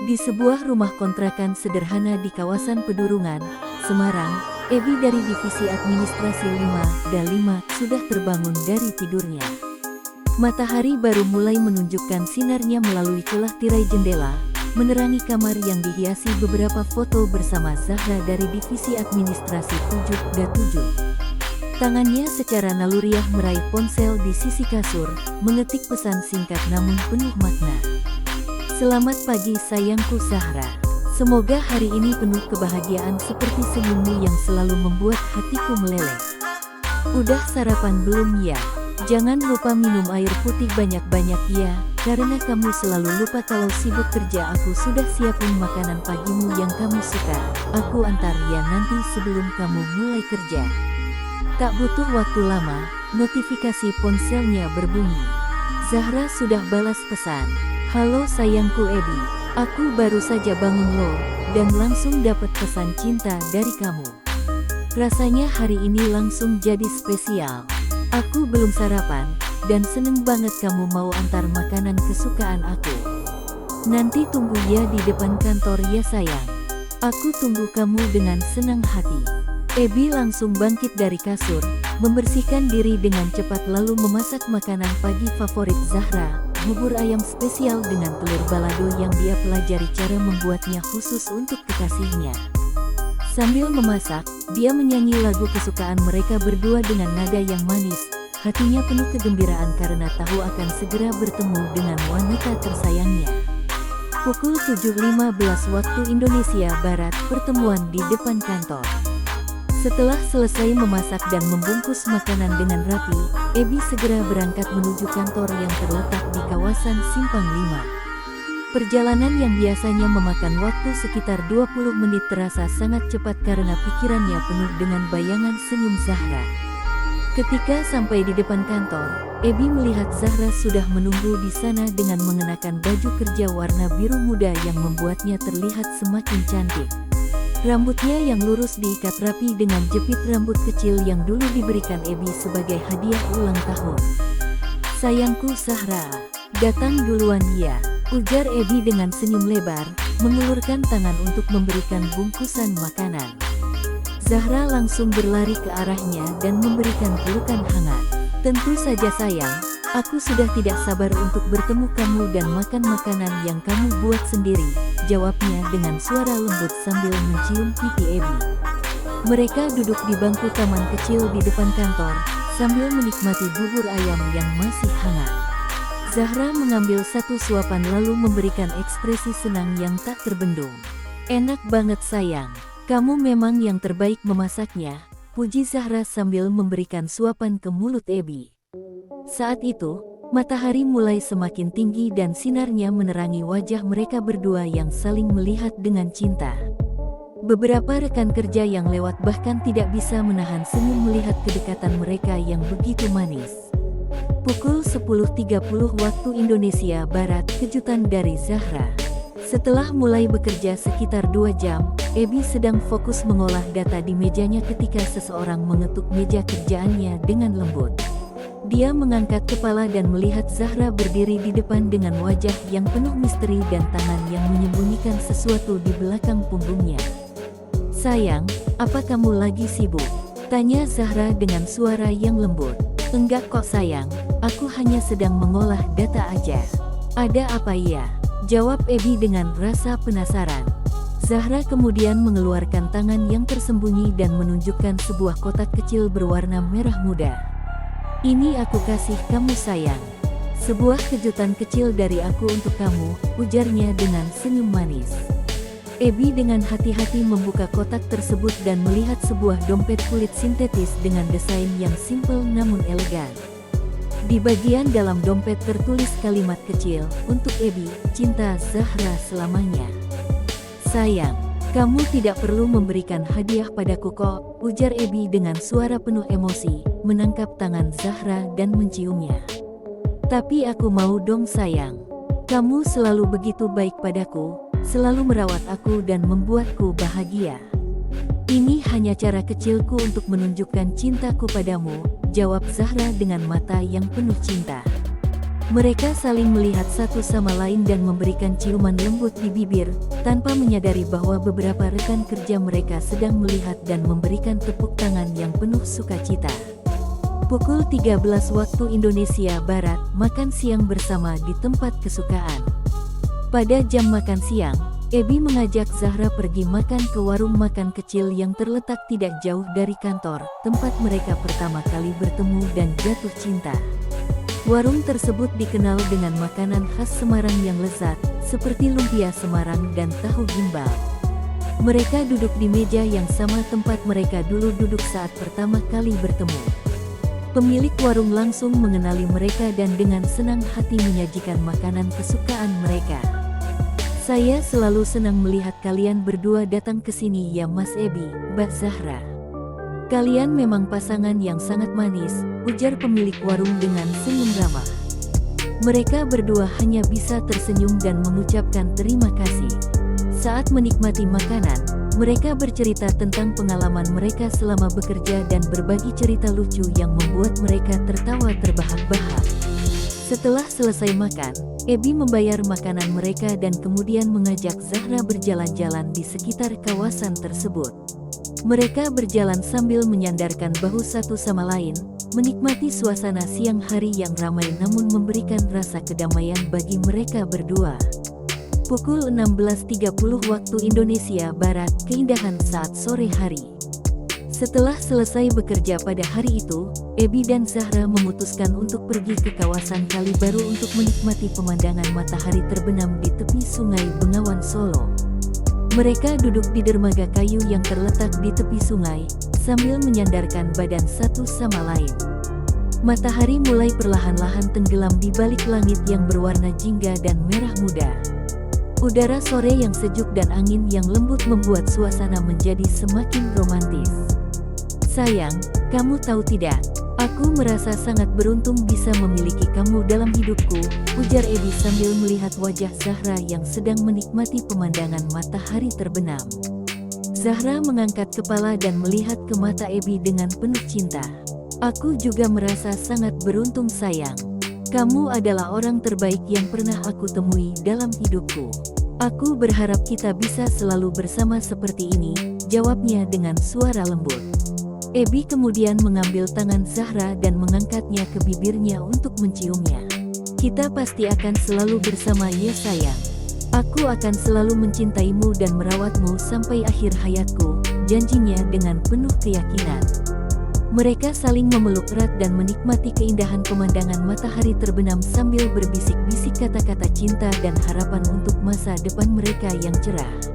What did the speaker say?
Di sebuah rumah kontrakan sederhana di kawasan Pedurungan, Semarang, Ebi dari Divisi Administrasi 5 sudah terbangun dari tidurnya. Matahari baru mulai menunjukkan sinarnya melalui celah tirai jendela, menerangi kamar yang dihiasi beberapa foto bersama Zahra dari Divisi Administrasi 7. Tangannya secara naluriah meraih ponsel di sisi kasur, mengetik pesan singkat namun penuh makna. Selamat pagi sayangku Zahra. Semoga hari ini penuh kebahagiaan seperti senyummu yang selalu membuat hatiku meleleh. Udah sarapan belum ya? Jangan lupa minum air putih banyak-banyak ya, karena kamu selalu lupa kalau sibuk kerja. Aku sudah siapin makanan pagimu yang kamu suka. Aku antar ya nanti sebelum kamu mulai kerja. Tak butuh waktu lama, notifikasi ponselnya berbunyi. Zahra sudah balas pesan. Halo sayangku Ebi, aku baru saja bangun loh, dan langsung dapat pesan cinta dari kamu. Rasanya hari ini langsung jadi spesial. Aku belum sarapan, dan seneng banget kamu mau antar makanan kesukaan aku. Nanti tunggu ya di depan kantor ya sayang. Aku tunggu kamu dengan senang hati. Ebi langsung bangkit dari kasur, membersihkan diri dengan cepat lalu memasak makanan pagi favorit Zahra. Bubur ayam spesial dengan telur balado yang dia pelajari cara membuatnya khusus untuk kekasihnya. Sambil memasak, dia menyanyi lagu kesukaan mereka berdua dengan nada yang manis. Hatinya penuh kegembiraan karena tahu akan segera bertemu dengan wanita tersayangnya. Pukul 7.15 waktu Indonesia Barat, pertemuan di depan kantor. Setelah selesai memasak dan membungkus makanan dengan rapi, Ebi segera berangkat menuju kantor yang terletak di kawasan Simpang 5. Perjalanan yang biasanya memakan waktu sekitar 20 menit terasa sangat cepat karena pikirannya penuh dengan bayangan senyum Zahra. Ketika sampai di depan kantor, Ebi melihat Zahra sudah menunggu di sana dengan mengenakan baju kerja warna biru muda yang membuatnya terlihat semakin cantik. Rambutnya yang lurus diikat rapi dengan jepit rambut kecil yang dulu diberikan Ebi sebagai hadiah ulang tahun. Sayangku Zahra, datang duluan ya, ujar Ebi dengan senyum lebar, mengulurkan tangan untuk memberikan bungkusan makanan. Zahra langsung berlari ke arahnya dan memberikan pelukan hangat. Tentu saja sayang, aku sudah tidak sabar untuk bertemu kamu dan makan makanan yang kamu buat sendiri, jawabnya dengan suara lembut sambil mencium pipi Ebi. Mereka duduk di bangku taman kecil di depan kantor, sambil menikmati bubur ayam yang masih hangat. Zahra mengambil satu suapan lalu memberikan ekspresi senang yang tak terbendung. Enak banget sayang, kamu memang yang terbaik memasaknya, puji Zahra sambil memberikan suapan ke mulut Ebi. Saat itu, matahari mulai semakin tinggi dan sinarnya menerangi wajah mereka berdua yang saling melihat dengan cinta. Beberapa rekan kerja yang lewat bahkan tidak bisa menahan senyum melihat kedekatan mereka yang begitu manis. Pukul 10.30 waktu Indonesia Barat, kejutan dari Zahra. Setelah mulai bekerja sekitar 2 jam, Ebi sedang fokus mengolah data di mejanya ketika seseorang mengetuk meja kerjaannya dengan lembut. Dia mengangkat kepala dan melihat Zahra berdiri di depan dengan wajah yang penuh misteri dan tangan yang menyembunyikan sesuatu di belakang punggungnya. Sayang, apa kamu lagi sibuk? Tanya Zahra dengan suara yang lembut. Enggak kok sayang, aku hanya sedang mengolah data aja. Ada apa ya? Jawab Ebi dengan rasa penasaran. Zahra kemudian mengeluarkan tangan yang tersembunyi dan menunjukkan sebuah kotak kecil berwarna merah muda. Ini aku kasih kamu sayang. Sebuah kejutan kecil dari aku untuk kamu, ujarnya dengan senyum manis. Ebi dengan hati-hati membuka kotak tersebut dan melihat sebuah dompet kulit sintetis dengan desain yang simpel namun elegan. Di bagian dalam dompet tertulis kalimat kecil, untuk Ebi, cinta Zahra selamanya. Sayang, kamu tidak perlu memberikan hadiah padaku kok, ujar Ebi dengan suara penuh emosi, menangkap tangan Zahra dan menciumnya. Tapi aku mau dong sayang. Kamu selalu begitu baik padaku, selalu merawat aku dan membuatku bahagia. Ini hanya cara kecilku untuk menunjukkan cintaku padamu, jawab Zahra dengan mata yang penuh cinta. Mereka saling melihat satu sama lain dan memberikan ciuman lembut di bibir, tanpa menyadari bahwa beberapa rekan kerja mereka sedang melihat dan memberikan tepuk tangan yang penuh sukacita. Pukul 13 waktu Indonesia Barat, makan siang bersama di tempat kesukaan. Pada jam makan siang, Ebi mengajak Zahra pergi makan ke warung makan kecil yang terletak tidak jauh dari kantor, tempat mereka pertama kali bertemu dan jatuh cinta. Warung tersebut dikenal dengan makanan khas Semarang yang lezat, seperti lumpia Semarang dan tahu gimbal. Mereka duduk di meja yang sama tempat mereka dulu duduk saat pertama kali bertemu. Pemilik warung langsung mengenali mereka dan dengan senang hati menyajikan makanan kesukaan mereka. Saya selalu senang melihat kalian berdua datang ke sini ya Mas Ebi, Mbak Zahra. Kalian memang pasangan yang sangat manis, ujar pemilik warung dengan senyum ramah. Mereka berdua hanya bisa tersenyum dan mengucapkan terima kasih. Saat menikmati makanan, mereka bercerita tentang pengalaman mereka selama bekerja dan berbagi cerita lucu yang membuat mereka tertawa terbahak-bahak. Setelah selesai makan, Ebi membayar makanan mereka dan kemudian mengajak Zahra berjalan-jalan di sekitar kawasan tersebut. Mereka berjalan sambil menyandarkan bahu satu sama lain, menikmati suasana siang hari yang ramai namun memberikan rasa kedamaian bagi mereka berdua. Pukul 16.30 waktu Indonesia Barat, keindahan saat sore hari. Setelah selesai bekerja pada hari itu, Ebi dan Zahra memutuskan untuk pergi ke kawasan Kali Baru untuk menikmati pemandangan matahari terbenam di tepi Sungai Bengawan Solo. Mereka duduk di dermaga kayu yang terletak di tepi sungai, sambil menyandarkan badan satu sama lain. Matahari mulai perlahan-lahan tenggelam di balik langit yang berwarna jingga dan merah muda. Udara sore yang sejuk dan angin yang lembut membuat suasana menjadi semakin romantis. Sayang, kamu tahu tidak? Aku merasa sangat beruntung bisa memiliki kamu dalam hidupku, ujar Ebi sambil melihat wajah Zahra yang sedang menikmati pemandangan matahari terbenam. Zahra mengangkat kepala dan melihat ke mata Ebi dengan penuh cinta. Aku juga merasa sangat beruntung sayang. Kamu adalah orang terbaik yang pernah aku temui dalam hidupku. Aku berharap kita bisa selalu bersama seperti ini, jawabnya dengan suara lembut. Ebi kemudian mengambil tangan Zahra dan mengangkatnya ke bibirnya untuk menciumnya. Kita pasti akan selalu bersama ya sayang. Aku akan selalu mencintaimu dan merawatmu sampai akhir hayatku, janjinya dengan penuh keyakinan. Mereka saling memeluk erat dan menikmati keindahan pemandangan matahari terbenam sambil berbisik-bisik kata-kata cinta dan harapan untuk masa depan mereka yang cerah.